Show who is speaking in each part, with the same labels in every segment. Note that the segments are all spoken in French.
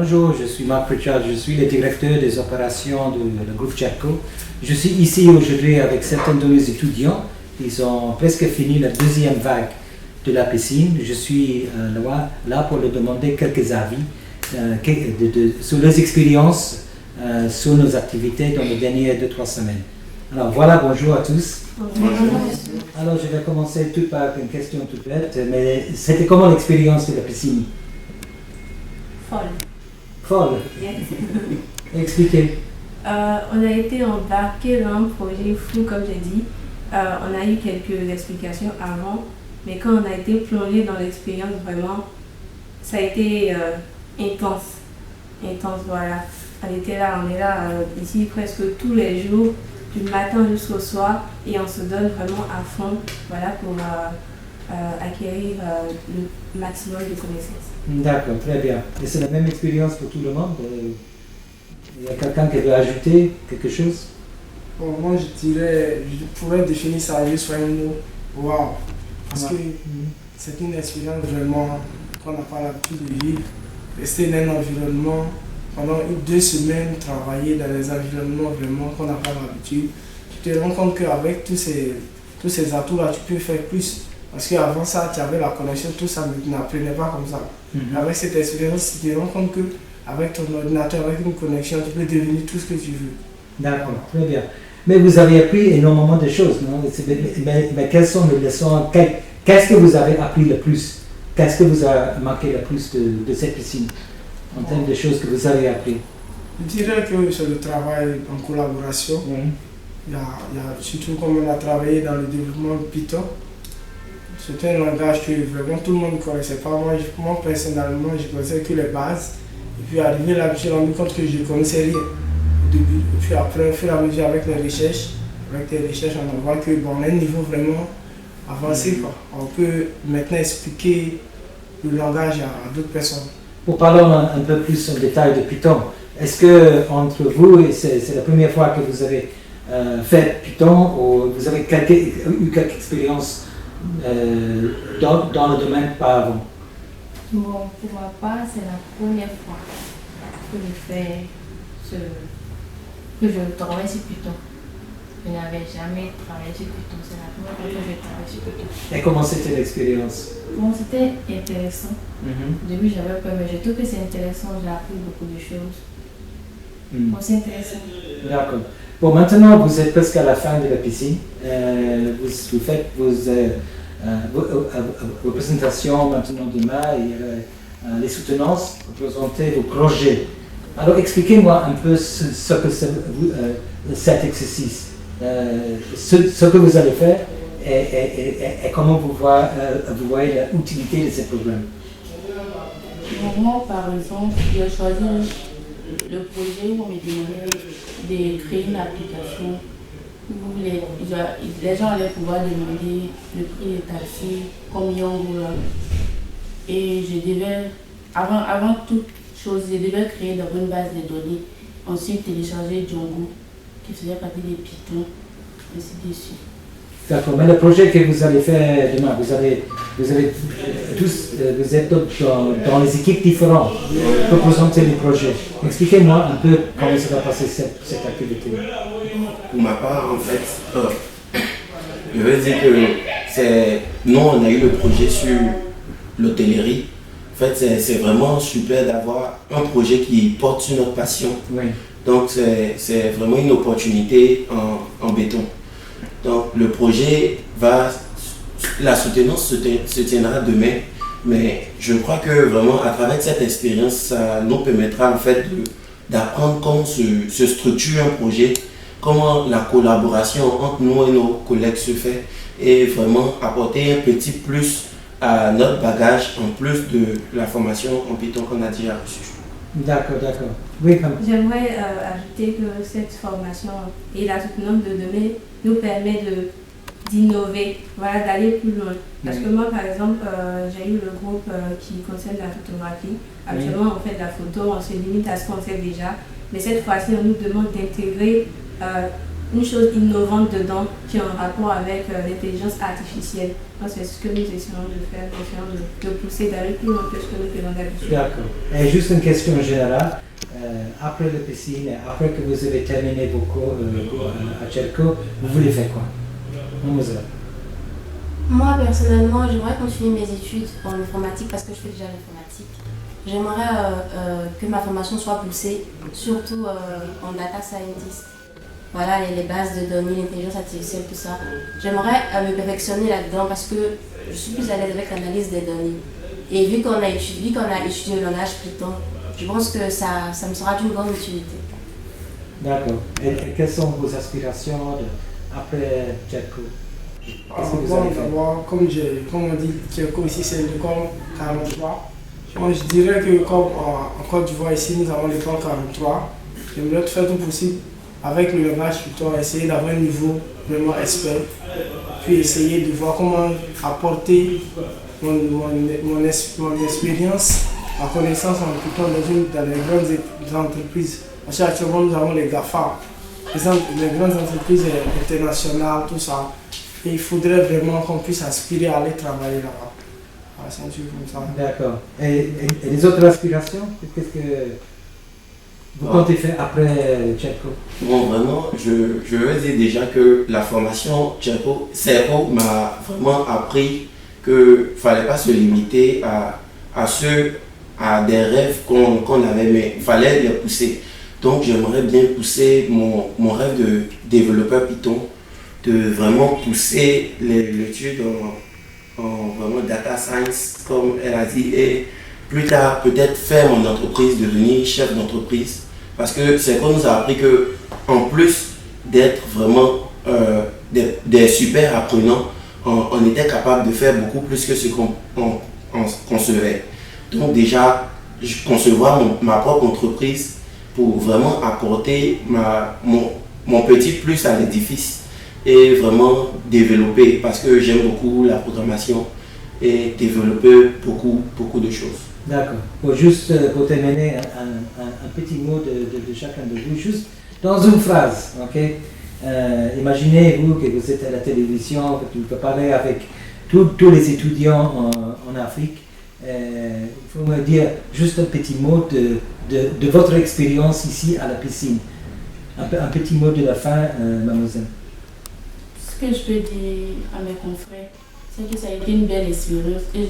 Speaker 1: Bonjour, je suis Marc Pritchard, je suis le directeur des opérations du groupe Chatco. Je suis ici aujourd'hui avec certains de mes étudiants. Ils ont presque fini la deuxième vague de la piscine. Je suis là pour leur demander quelques avis sur leurs expériences, sur nos activités dans les dernières 2-3 semaines. Alors voilà, bonjour à tous.
Speaker 2: Bonjour.
Speaker 1: Alors je vais commencer tout par une question toute bête, mais c'était comment l'expérience de la piscine? Folle.
Speaker 2: Yes.
Speaker 1: Expliquez.
Speaker 2: On a été embarqué dans un projet fou, comme j'ai dit. On a eu quelques explications avant, mais quand on a été plongé dans l'expérience, vraiment, ça a été intense. Intense, voilà. On est là ici presque tous les jours, du matin jusqu'au soir, et on se donne vraiment à fond, voilà, pour acquérir le maximum de connaissances.
Speaker 1: D'accord, très bien. Et c'est la même expérience pour tout le monde? Il y a quelqu'un qui veut ajouter quelque chose?
Speaker 3: Bon, moi je pourrais définir ça juste sur un mot, waouh. Parce que c'est une expérience vraiment qu'on n'a pas l'habitude de vivre. Rester dans un environnement pendant 2 semaines, travailler dans des environnements vraiment qu'on n'a pas l'habitude. Tu te rends compte qu'avec tous ces atouts-là, tu peux faire plus. Parce qu'avant ça, tu avais la connexion, tout ça, mais tu n'apprenais pas comme ça. Avec cette expérience, tu te rends compte qu'avec ton ordinateur, avec une connexion, tu peux devenir tout ce que tu veux.
Speaker 1: D'accord, très bien. Mais vous avez appris énormément de choses, non? Mais quelles sont les leçons? Qu'est-ce que vous avez appris le plus? Qu'est-ce que vous a marqué le plus de cette piscine en termes de choses que vous avez appris?
Speaker 3: Je dirais que c'est le travail en collaboration. Il y a surtout comme on a travaillé dans le développement de Python. C'est un langage que vraiment tout le monde ne connaissait pas. Moi personnellement, je connaissais que les bases. Et puis arrivé là, je me suis rendu compte que je ne connaissais rien au début. Et puis après, au fur et à mesure avec les recherches, on voit que bon, on a un niveau vraiment avancé, quoi. On peut maintenant expliquer le langage à d'autres personnes.
Speaker 1: Pour parler un peu plus en détail de Python, est-ce que entre vous, c'est la première fois que vous avez fait Python, ou vous avez eu quelque expérience dans le domaine par avant?
Speaker 4: Bon, pour ma part, c'est la première fois que je travaille sur Python. Je n'avais jamais travaillé sur Python, c'est la première fois que je travaille sur Python.
Speaker 1: Et comment c'était l'expérience?
Speaker 4: Bon, c'était intéressant. Au début, j'avais peur, mais je trouve que c'est intéressant, j'ai appris beaucoup de choses. Bon, c'est intéressant.
Speaker 1: D'accord. Bon, maintenant, vous êtes presque à la fin de la piscine. Vous faites vos présentations maintenant demain et les soutenances pour présenter vos projets. Alors, expliquez-moi un peu ce que c'est cet exercice, ce que vous allez faire et comment vous voyez l'utilité de ces problèmes.
Speaker 4: Moi, par exemple, j'ai choisi le projet où on me demandait de créer une application où les gens allaient pouvoir demander le prix des taxis, combien on roule. Et je devais, avant toute chose, je devais créer dans une base de données, ensuite télécharger Django, qui faisait partie des Python, ainsi de suite.
Speaker 1: D'accord, mais le projet que vous allez faire demain, vous êtes dans les équipes différentes pour présenter les projets. Expliquez-moi un peu comment ça va passer cette activité.
Speaker 5: Pour ma part, en fait, je veux dire que nous, on a eu le projet sur l'hôtellerie. En fait, c'est vraiment super d'avoir un projet qui porte sur notre passion.
Speaker 1: Oui.
Speaker 5: Donc, c'est vraiment une opportunité en béton. Donc, le projet la soutenance se tiendra demain, mais je crois que vraiment à travers cette expérience, ça nous permettra en fait d'apprendre comment se structure un projet, comment la collaboration entre nous et nos collègues se fait, et vraiment apporter un petit plus à notre bagage en plus de la formation en Python qu'on a déjà reçue.
Speaker 1: D'accord. Oui,
Speaker 2: J'aimerais ajouter que cette formation et la soutenance de demain nous permet d'innover, voilà, d'aller plus loin. Parce que moi, par exemple, j'ai eu le groupe qui concerne la photographie. Actuellement, on fait de la photo, on se limite à ce qu'on sait déjà. Mais cette fois-ci, on nous demande d'intégrer une chose innovante dedans qui est en rapport avec l'intelligence artificielle. Donc c'est ce que nous essayons de faire, nous essayons de pousser d'aller plus loin que ce que nous faisons d'habitude.
Speaker 1: D'accord. Et juste une question générale. Après la piscine, après que vous avez terminé vos cours à Tcherko, vous voulez faire quoi? Mademoiselle.
Speaker 6: Moi, personnellement, j'aimerais continuer mes études en informatique parce que je fais déjà l'informatique. J'aimerais que ma formation soit poussée, surtout en data scientist. Voilà, les bases de données, l'intelligence artificielle, tout ça. J'aimerais me perfectionner là-dedans parce que je suis plus à l'aise avec l'analyse des données. Et vu qu'on a étudié le langage Python, je pense que ça me sera d'une grande utilité.
Speaker 1: D'accord. Et quelles sont vos aspirations après Tcherko? Qu'est-ce que vous allez faire?
Speaker 3: Comme on dit, Tcherko ici c'est l'école 43. Moi, je dirais que comme en Côte d'Ivoire ici nous avons l'école 43, j'aimerais faire tout possible avec le langage Python, essayer d'avoir un niveau vraiment expert, puis essayer de voir comment apporter mon expérience, ma connaissance en Python dans les grandes entreprises. Parce qu'actuellement nous avons les GAFA, les grandes entreprises internationales, tout ça. Et il faudrait vraiment qu'on puisse aspirer à aller travailler là-bas. C'est un truc comme ça.
Speaker 1: D'accord. Et les autres aspirations? Qu'est-ce que vous comptez faire après Tcherko?
Speaker 5: Bon, vraiment, je veux dire déjà que la formation Tcherko m'a vraiment appris qu'il ne fallait pas se limiter à des rêves qu'on avait, mais il fallait les pousser. Donc j'aimerais bien pousser mon rêve de développeur Python, de vraiment pousser l'étude en vraiment data science, comme elle a dit, et plus tard peut-être faire mon entreprise, devenir chef d'entreprise. Parce que c'est qu'on nous a appris que en plus d'être vraiment des super apprenants, on était capable de faire beaucoup plus que ce qu'on concevait. Donc déjà, concevoir ma propre entreprise pour vraiment apporter mon petit plus à l'édifice et vraiment développer, parce que j'aime beaucoup la programmation et développer beaucoup de choses.
Speaker 1: D'accord. Bon, juste pour terminer, un petit mot de chacun de vous, juste dans une phrase, ok? Imaginez-vous que vous êtes à la télévision, que vous pouvez parler avec tous les étudiants en Afrique. Il faut me dire juste un petit mot de votre expérience ici à la piscine. Un petit mot de la fin, mademoiselle.
Speaker 4: Ce que je peux dire à mes confrères, c'est que ça a été une belle expérience et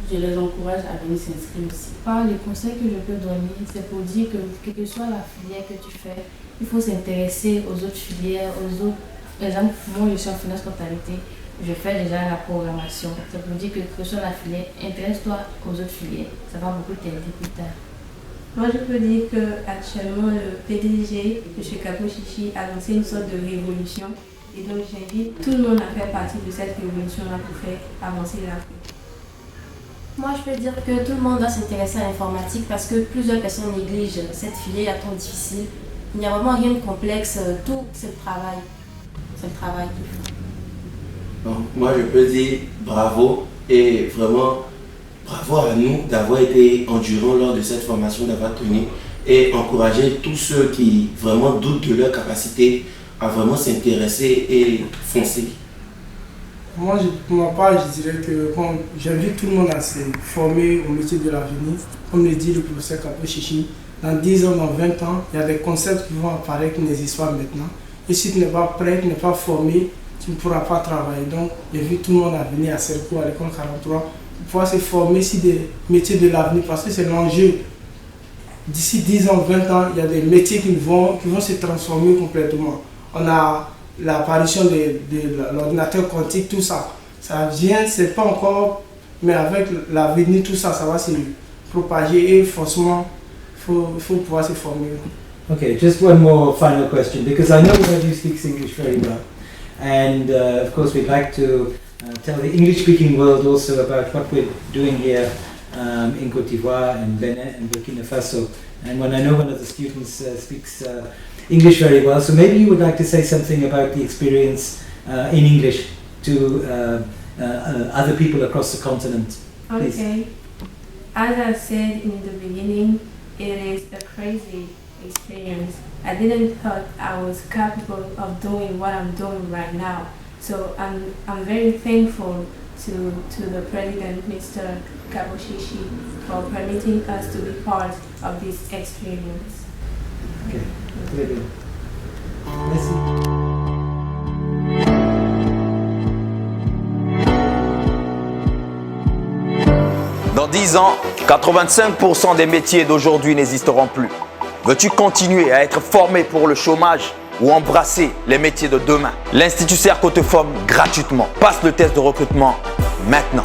Speaker 4: je les encourage à venir s'inscrire aussi.
Speaker 7: Les conseils que je peux donner, c'est pour dire que quelle que soit la filière que tu fais, il faut s'intéresser aux autres filières, aux autres. Par exemple, moi je suis en finance comptabilité, je fais déjà la programmation. C'est pour dire que quelle que soit la filière, intéresse-toi aux autres filières. Ça va beaucoup t'aider plus tard.
Speaker 2: Moi, je peux dire qu'actuellement, le PDG de chez Capo Chichi a lancé une sorte de révolution. Et donc, j'invite tout le monde à faire partie de cette révolution-là pour faire avancer l'Afrique.
Speaker 6: Moi, je peux dire que tout le monde doit s'intéresser à l'informatique parce que plusieurs personnes négligent cette filière trop difficile. Il n'y a vraiment rien de complexe, tout c'est le travail. C'est le travail qu'il faut.
Speaker 5: Donc, moi, je peux dire bravo et vraiment bravo à nous d'avoir été endurants lors de cette formation, d'avoir tenu et encourager tous ceux qui vraiment doutent de leur capacité à vraiment s'intéresser et foncer.
Speaker 3: Moi, pour ma part, je dirais que j'invite tout le monde à se former au métier de l'avenir. Comme le dit le professeur Capo Chichi, dans 10 ans, dans 20 ans, il y a des concepts qui vont apparaître qui n'existent pas maintenant. Et si tu n'es pas prêt, tu n'es pas formé, tu ne pourras pas travailler. Donc, j'invite tout le monde à venir à Serco, à l'école 43, pour pouvoir se former sur des métiers de l'avenir, parce que c'est l'enjeu. D'ici 10 ans, 20 ans, il y a des métiers qui vont se transformer complètement. On a l'apparition de l'ordinateur quantique, tout ça. Ça vient, c'est pas encore, mais avec l'avenir, tout ça, ça va se propager et forcément, il faut pouvoir se former.
Speaker 1: Okay, just one more final question, because I know that you speak English very well. And of course, we'd like to tell the English-speaking world also about what we're doing here in Côte d'Ivoire and Benin and Burkina Faso. And when I know one of the students speaks English very well, so maybe you would like to say something about the experience in English to other people across the continent. Please.
Speaker 2: Okay. As I said in the beginning, it is a crazy experience, I didn't thought I was capable of doing what I'm doing right now. So I'm very thankful to the President, Mr. Kaboshishi, for permitting us to be part of this experience.
Speaker 1: Ok, très bien. Merci.
Speaker 8: Dans 10 ans, 85% des métiers d'aujourd'hui n'existeront plus. Veux-tu continuer à être formé pour le chômage ou embrasser les métiers de demain? L'Institut Serco te forme gratuitement. Passe le test de recrutement maintenant.